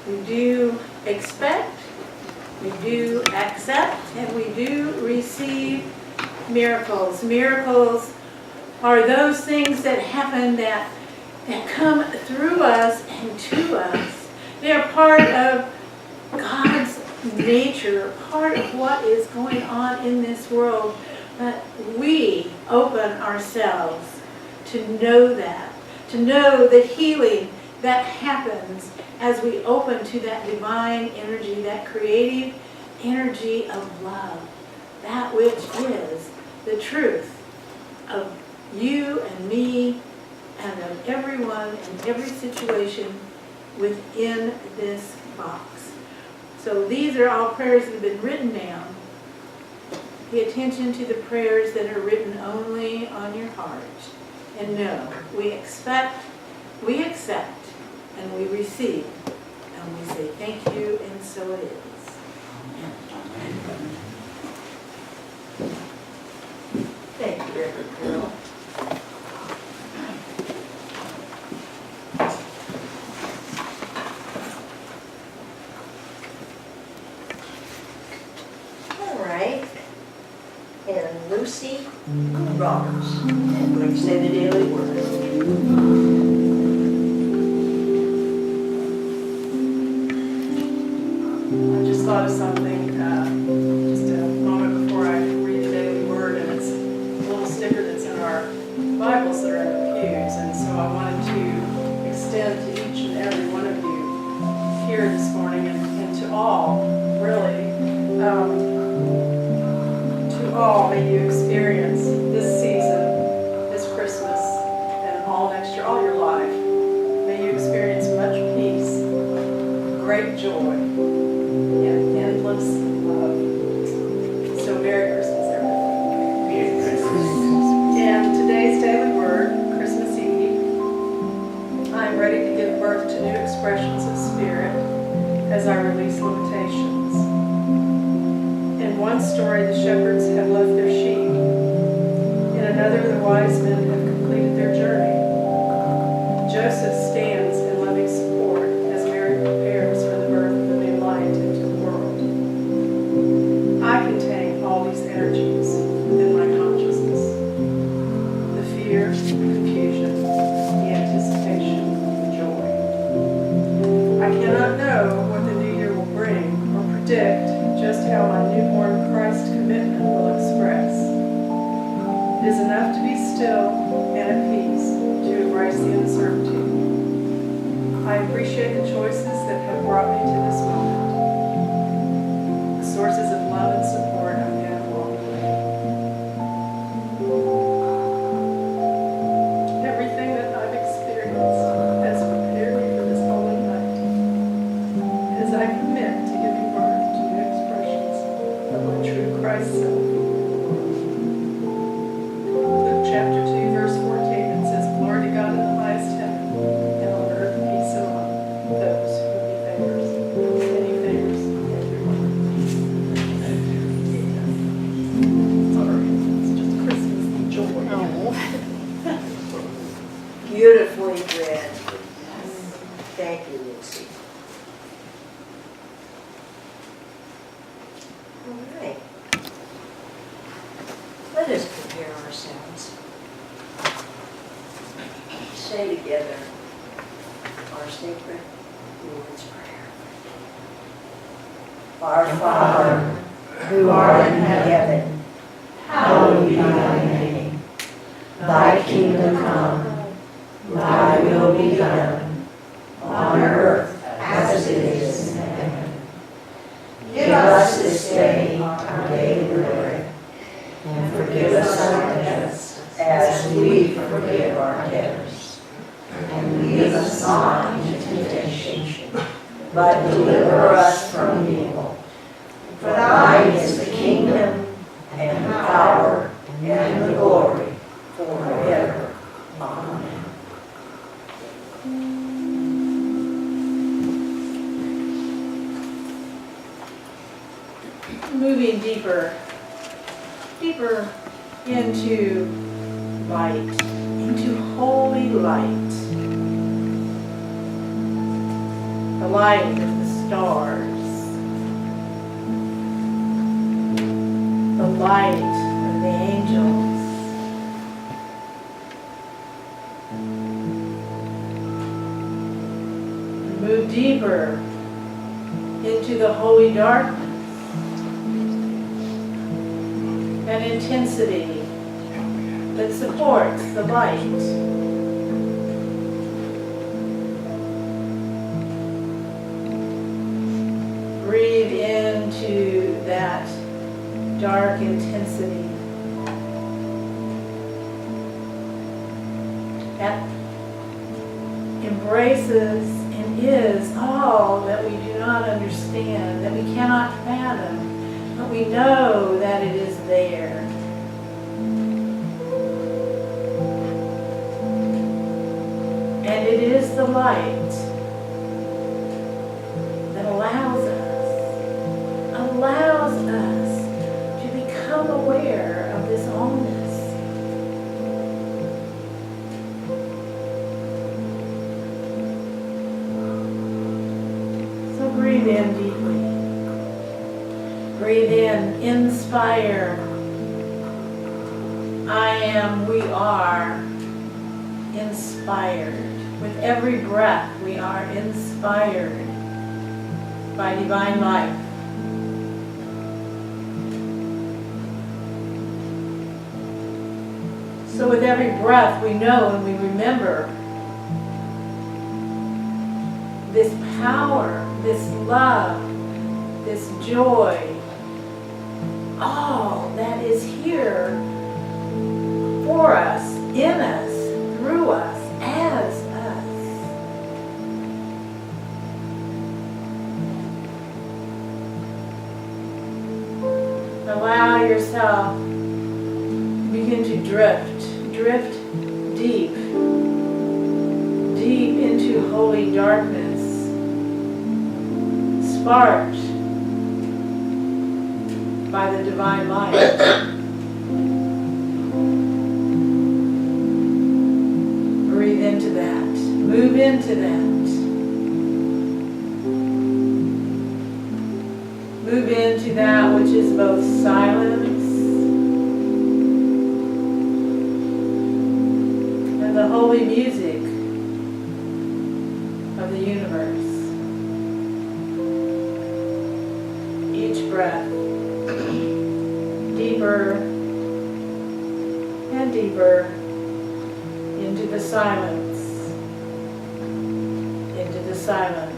We do expect, we do accept, and we do receive miracles. Miracles are those things that happen that come through us and to us. They are part of God's nature, part of what is going on in this world. But we open ourselves to know the healing that happens as we open to that divine energy, that creative energy of love, that which is the truth of you and me and of everyone in every situation within this box. So these are all prayers that have been written down. Pay attention to the prayers that are written only on your heart. And know, we expect, we accept, and we receive. And we say thank you, and so it is. Amen. Thank you, Reverend Carol. All right. And Lucy Roberts. And we're going to say the daily word. I just thought of something just a moment before I read the daily word, and it's a little sticker that's in our Bibles that are in the pews, and so I wanted to extend to each and every one of you here this morning, and to all, really, to all, may you experience this season, this Christmas, and all next year, all your life. May you experience much peace, great joy, and endless love. So Merry Christmas, everyone. Merry Christmas. And today's daily word, Christmas Eve, I am ready to give birth to new expressions of spirit as I release limitations. In one story, the shepherds have left their sheep. In another, the wise men have completed their journey. Joseph stands in loving support as Mary prepares for the birth of the new light into the world. I contain all these energies within my consciousness. The fear, the confusion, the anticipation, the joy. I cannot know what the new year will bring or predict just how my newborn Christ commitment will express. It is enough to be still and at peace to embrace the uncertainty. I appreciate the choices that have brought me to this moment, the sources of love and support I've had along the way. Everything that I've experienced has prepared me for this holy night, as I commit to giving birth to new expressions of my true Christ self. Luke chapter 2, verse 14, it says, "Glory to God in the highest heaven, and on earth peace among those whom he favors." And he favors everyone. Sorry, it's just Christmas joy. Beautifully read. Thank you, Lucy. All right. Let us prepare ourselves. Say together our sacred Lord's Prayer. Our Father, who art in heaven, hallowed be thy name. Thy kingdom come, thy will be done, on earth as it is in heaven. Give us this day our daily bread, and forgive us our debts as we forgive our debtors. And lead us not into temptation, but deliver us from evil. For thine is the kingdom, and the power, and the glory, forever. Amen. Moving deeper into light, into holy light. The light of the stars, the light of the angels. Move deeper into the holy darkness and intensity that supports the light. Breathe into that dark intensity. That embraces and is all that we do not understand, that we cannot fathom, but we know that it is there. And it is the light that allows us to become aware of this allness. So breathe in deeply. Breathe in, inspire. I am, we are inspired. With every breath, we are inspired by divine life. So with every breath, we know and we remember this power, this love, this joy, all that is here for us, in us, through us, as us. Allow yourself to begin to drift deep, deep into holy darkness, sparked by the divine light. Breathe into that. Move into that. Move into that which is both silence and the holy music of the universe. Each breath deeper and deeper into the silence, into the silence.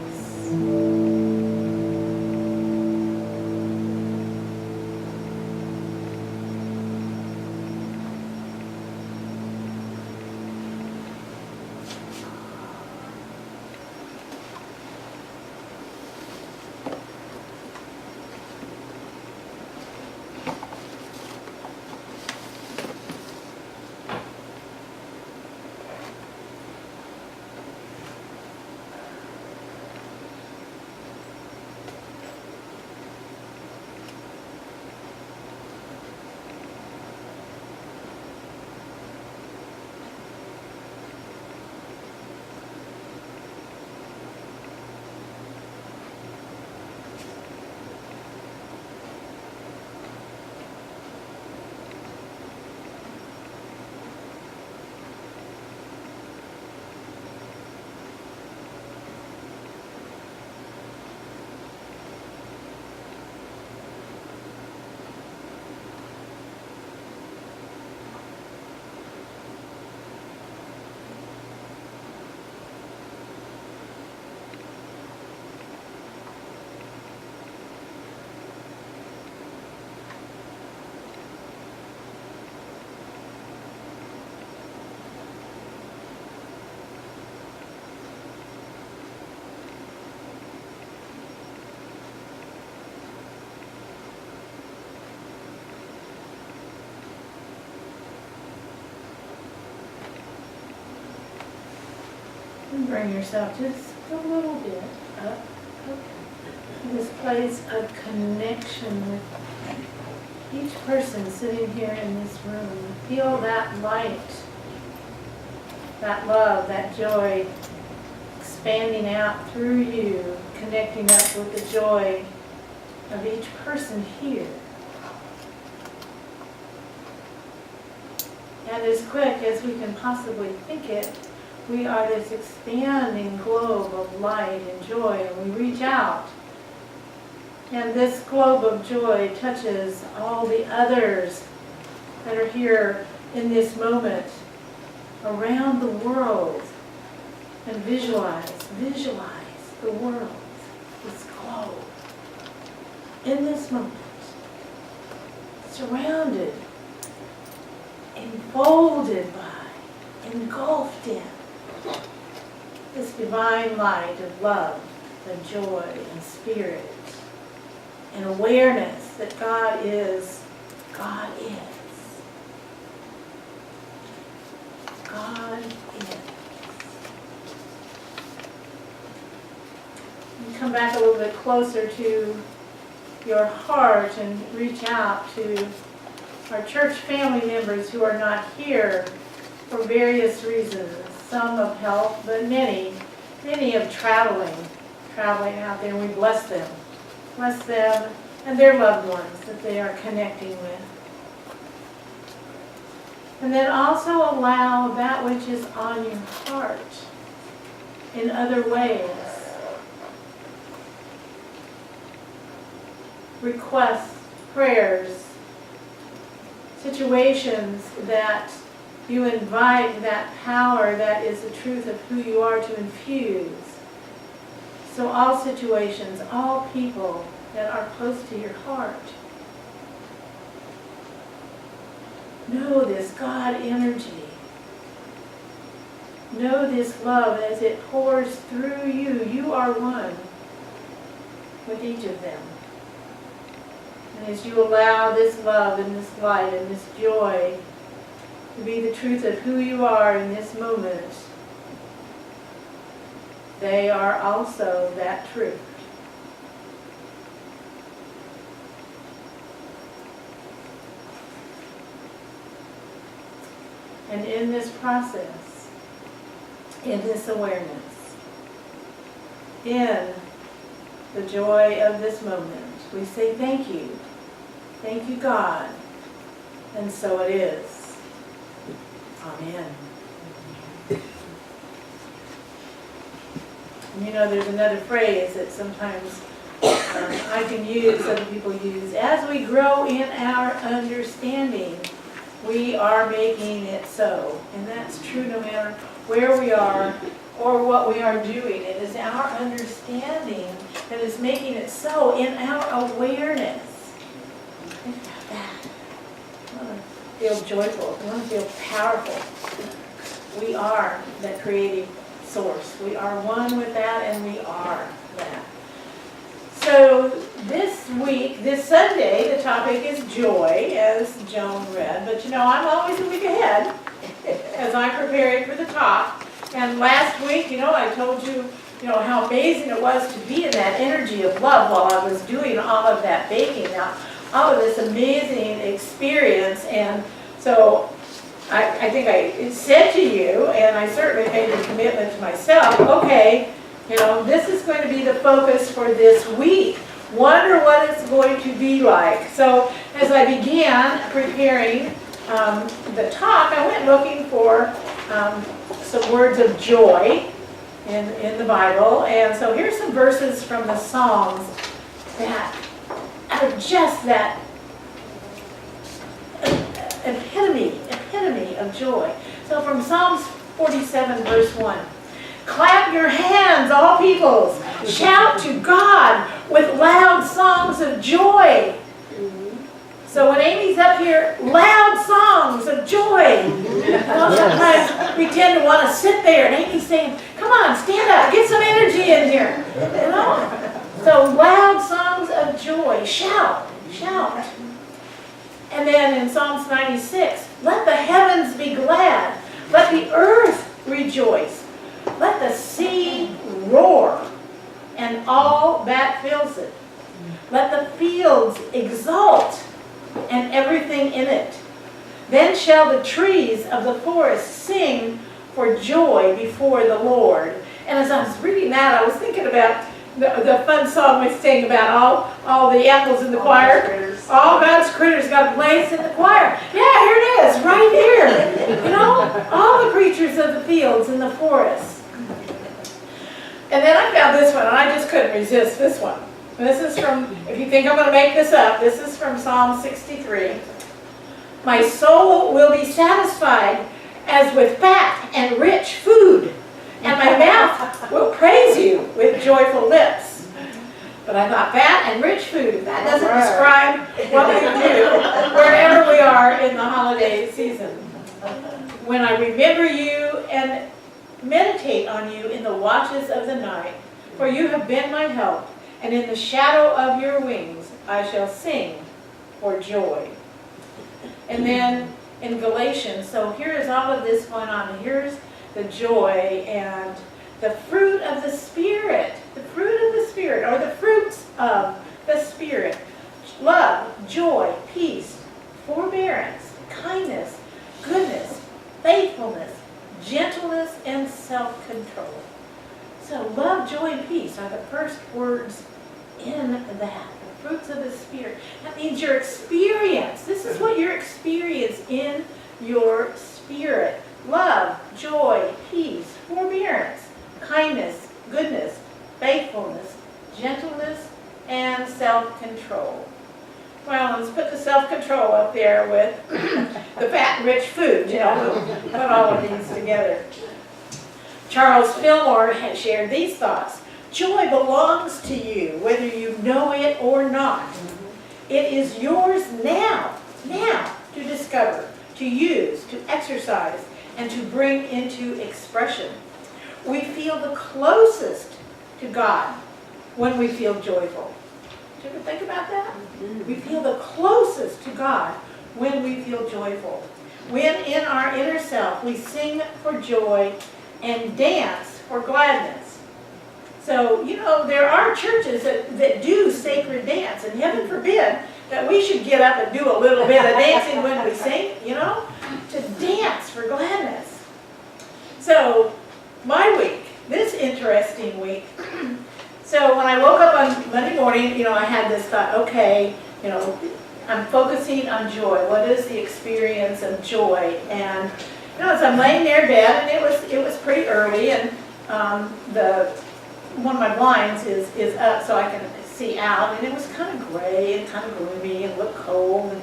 And bring yourself just a little bit up to this place of connection with each person sitting here in this room. Feel that light, that love, that joy expanding out through you, connecting up with the joy of each person here. And as quick as we can possibly think it, we are this expanding globe of light and joy, and we reach out. And this globe of joy touches all the others that are here in this moment around the world. And visualize the world, this globe, in this moment, surrounded, enfolded by, engulfed in this divine light of love and joy and spirit and awareness that God is. God is. God is. And come back a little bit closer to your heart and reach out to our church family members who are not here for various reasons. Some of health, but many of traveling out there, and we bless them. Bless them and their loved ones that they are connecting with. And then also allow that which is on your heart in other ways. Requests, prayers, situations that you invite that power that is the truth of who you are to infuse. So all situations, all people that are close to your heart. Know this God energy. Know this love as it pours through you. You are one with each of them. And as you allow this love and this light and this joy to be the truth of who you are in this moment, they are also that truth. And in this process, in this awareness, in the joy of this moment, we say thank you. Thank you, God. And so it is. Amen. And you know, there's another phrase that sometimes I can use, other people use. As we grow in our understanding, we are making it so. And that's true no matter where we are or what we are doing. It is our understanding that is making it so in our awareness. Think about that. I want to feel joyful. I want to feel powerful. We are that creative source. We are one with that, and we are that. So this week, this Sunday, the topic is joy, as Joan read. But you know, I'm always a week ahead as I prepare for the talk. And last week, you know, I told you, how amazing it was to be in that energy of love while I was doing all of that baking. Now, all of this amazing experience. And so I think I said to you, and I certainly made a commitment to myself, okay, this is going to be the focus for this week. Wonder what it's going to be like. So as I began preparing the talk, I went looking for some words of joy in the Bible. And so here's some verses from the Psalms that are just that epitome of joy. So from Psalms 47, verse 1. Clap your hands, all peoples. Shout to God with loud songs of joy. So when Amy's up here, loud songs of joy. Sometimes we tend to want to sit there, and Amy's saying, come on, stand up, get some energy in here. So loud songs of joy. Shout. And then in Psalms 96, let the heavens be glad. Let the earth rejoice. Let the sea roar, and all that fills it. Let the fields exult, and everything in it. Then shall the trees of the forest sing for joy before the Lord. And as I was reading that, I was thinking about, the fun song we sing about all the animals in the choir. All God's critters got a place in the choir. Yeah, here it is, right here. You know, all the creatures of the fields and the forests. And then I found this one, and I just couldn't resist this one. This is from, if you think I'm going to make this up, this is from Psalm 63. My soul will be satisfied as with fat and rich food, and my mouth will praise you with joyful lips. But I thought fat and rich food, that doesn't describe what we do wherever we are in the holiday season. When I remember you and meditate on you in the watches of the night, for you have been my help, and in the shadow of your wings I shall sing for joy. And then in Galatians, so here is all of this going on. Here's the joy and the fruit of the Spirit. The fruit of the Spirit, or the fruits of the Spirit. Love, joy, peace, forbearance, kindness, goodness, faithfulness, gentleness, and self-control. So love, joy, and peace are the first words in that, the fruits of the Spirit. That means your experience. This is what your experience in your spirit. Love, joy, peace, forbearance, kindness, goodness, faithfulness, gentleness, and self-control. Well, let's put the self-control up there with the fat and rich food, you know, we'll put all of these together. Charles Fillmore had shared these thoughts. Joy belongs to you, whether you know it or not. It is yours now to discover, to use, to exercise, and to bring into expression. We feel the closest to God when we feel joyful. Did you ever think about that? We feel the closest to God when we feel joyful. When in our inner self we sing for joy and dance for gladness. So, you know, there are churches that do sacred dance, and heaven forbid that we should get up and do a little bit of dancing when we sing, you know, to dance for gladness. So, my week, this interesting week, so when I woke up on Monday morning, you know, I had this thought, okay, you know, I'm focusing on joy. What is the experience of joy? And, you know, as I'm laying there in bed, and it was pretty early, and one of my blinds is up so I can see out, and it was kind of gray and kind of gloomy and looked cold, and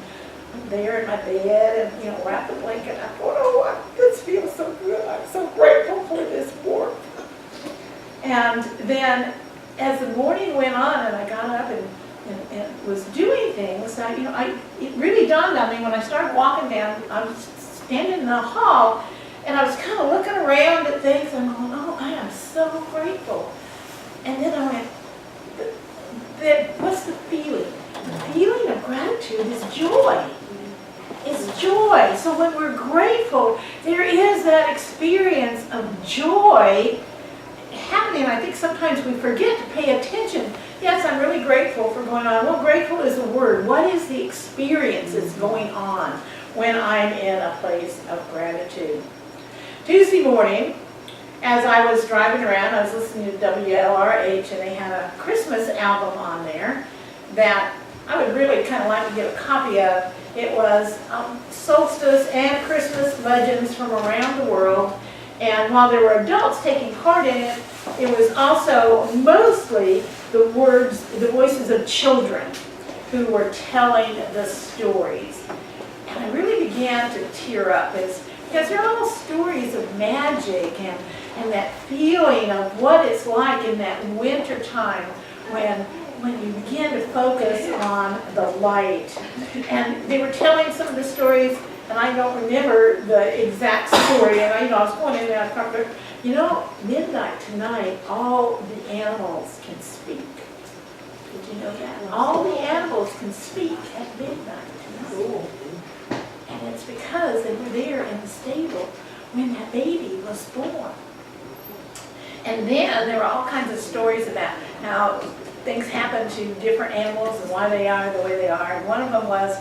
I'm there in my bed and, you know, wrapped the blanket. I thought, oh, this feels so good. I'm so grateful for this warmth. And then as the morning went on and I got up and was doing things, it really dawned on me when I started walking down. I was standing in the hall, and I was kind of looking around at things, and I'm going, oh, I am so grateful. And then I went, what's the feeling? The feeling of gratitude is joy. It's joy. So when we're grateful, there is that experience of joy happening. I think sometimes we forget to pay attention. Yes, I'm really grateful for going on. Well, grateful is a word. What is the experience that's going on when I'm in a place of gratitude? Tuesday morning, as I was driving around, I was listening to WLRH, and they had a Christmas album on there that I would really kind of like to get a copy of. It was solstice and Christmas legends from around the world. And while there were adults taking part in it, it was also mostly the voices of children who were telling the stories. And I really began to tear up because they're all stories of magic and that feeling of what it's like in that winter time when you begin to focus on the light. And they were telling some of the stories, and I don't remember the exact story, and I was going in there, I thought, you know, midnight tonight, all the animals can speak. Did you know that? All the animals can speak at midnight tonight. And it's because they were there in the stable when that baby was born. And then there were all kinds of stories about how things happen to different animals and why they are the way they are. And one of them was,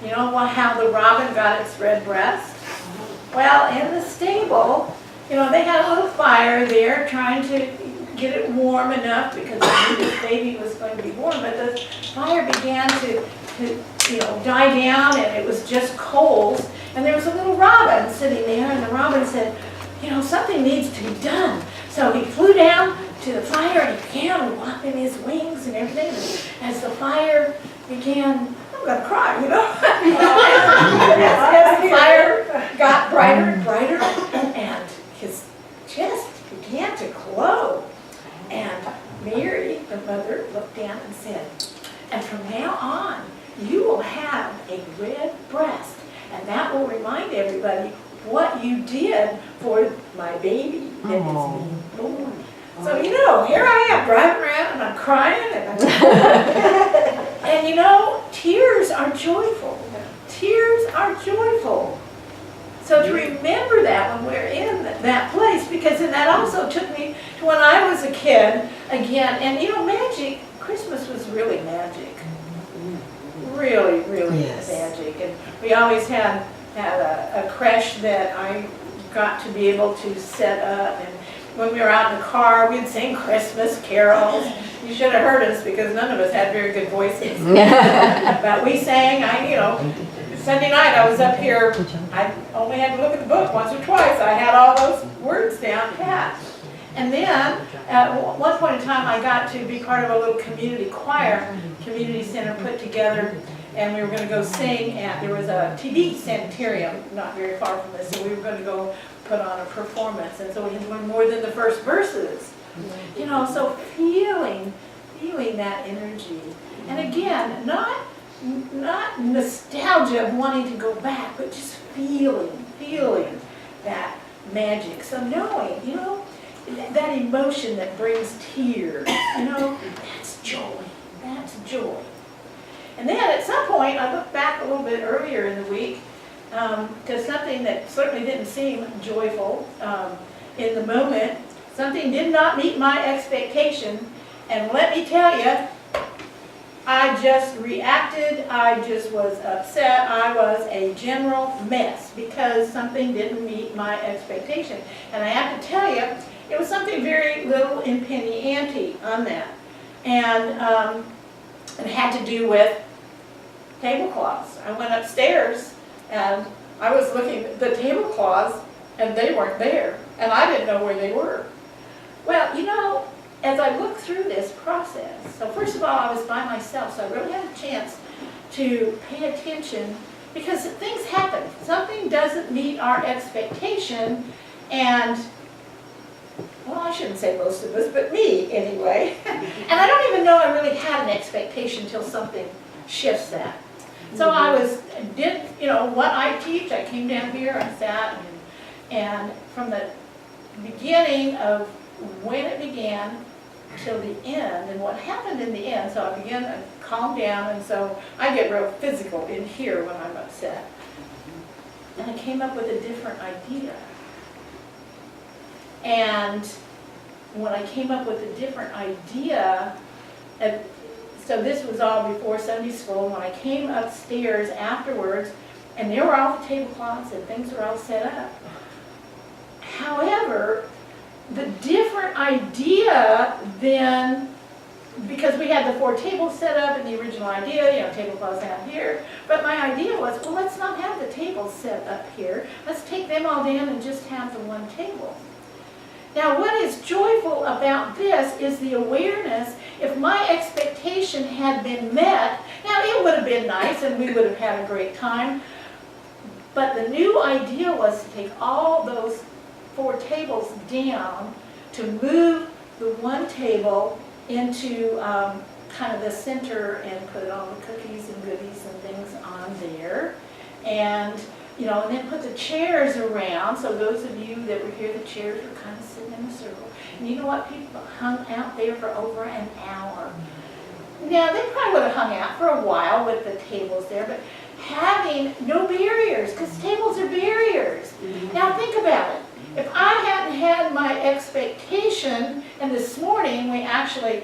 you know how the robin got its red breast? Well, in the stable, you know, they had a little fire there trying to get it warm enough because I knew this baby was going to be warm, but the fire began to die down, and it was just coals. And there was a little robin sitting there, and the robin said, something needs to be done. So he flew down to the fire and he began whopping his wings and everything. And as the fire began, I'm going to cry, as the fire got brighter and brighter, and his chest began to glow. And Mary, the mother, looked down and said, and from now on, you will have a red breast, and that will remind everybody what you did for my baby that is being born. So, here I am driving around and I'm crying and tears are joyful. Tears are joyful. So to remember that when we're in that place, because then that also took me to when I was a kid again, and magic, Christmas was really magic. Really, really magic. And we always had a creche that I got to be able to set up, and when we were out in the car, we'd sing Christmas carols. You should have heard us because none of us had very good voices. But we sang, Sunday night I was up here, I only had to look at the book once or twice. I had all those words down pat. And then, at one point in time, I got to be part of a little community choir, community center put together, and we were going to go sing at, there was a TB sanitarium not very far from this, so we were going to go put on a performance, and so we had to learn more than the first verses. So feeling that energy. And again, not nostalgia of wanting to go back, but just feeling that magic. So knowing, that emotion that brings tears, that's joy. That's joy. And then at some point, I looked back a little bit earlier in the week, because something that certainly didn't seem joyful in the moment, something did not meet my expectation, and let me tell you, I just reacted, I just was upset, I was a general mess because something didn't meet my expectation. And I have to tell you, it was something very little in penny ante on that. And it had to do with tablecloths. I went upstairs and I was looking at the tablecloths and they weren't there. And I didn't know where they were. Well, as I looked through this process, so first of all, I was by myself, so I really had a chance to pay attention because things happen. Something doesn't meet our expectation, and, well, I shouldn't say most of us, but me anyway. And I don't even know I really had an expectation until something shifts that. So I did what I teach. I came down here, I sat, and from the beginning of when it began till the end, and what happened in the end, so I began to calm down, and so I get real physical in here when I'm upset. And I came up with a different idea. And when I came up with a different idea, so this was all before Sunday school, when I came upstairs afterwards, and there were all the tablecloths and things were all set up. However, the different idea then, because we had the 4 tables set up in the original idea, tablecloths out here, but my idea was, well, let's not have the tables set up here. Let's take them all down and just have the 1 table. Now, what is joyful about this is the awareness, if my expectation had been met, now it would have been nice and we would have had a great time, but the new idea was to take all those 4 tables down, to move the 1 table into kind of the center and put all the cookies and goodies and things on there, and and then put the chairs around. So those of you that were here, the chairs were kind of sitting in a circle. And you know what? People hung out there for over an hour. Now, they probably would have hung out for a while with the tables there, but having no barriers, because tables are barriers. Now, think about it. If I hadn't had my expectation, and this morning we actually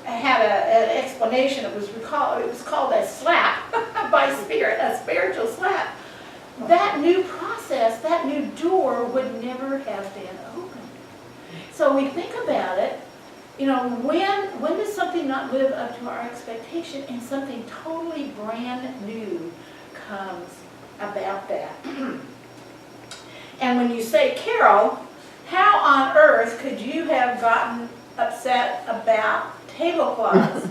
had an explanation, it was called a slap by spirit, a spiritual slap. That new process, that new door would never have been open. So we think about it, You know, when does something not live up to our expectation and something totally brand new comes about that? And when you say, Carol, how on earth could you have gotten upset about tablecloths?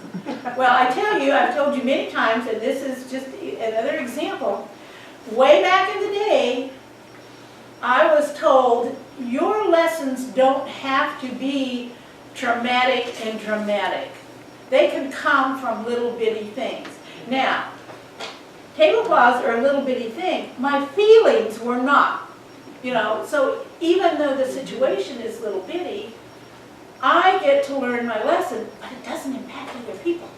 Well, I tell you, I've told you many times, and this is just another example. Way back in the day, I was told, your lessons don't have to be traumatic and dramatic. They can come from little bitty things. Now, tablecloths are a little bitty thing. My feelings were not, you know, so even though the situation is little bitty, I get to learn my lesson, but it doesn't impact other people.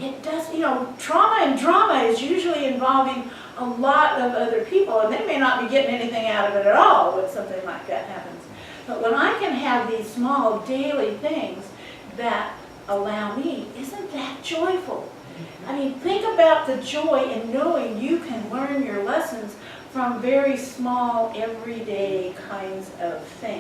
It does, you know, trauma and drama is usually involving a lot of other people, and they may not be getting anything out of it at all when something like that happens. But when I can have these small daily things that allow me, isn't that joyful? I mean, think about the joy in knowing you can learn your lessons from very small, everyday kinds of things.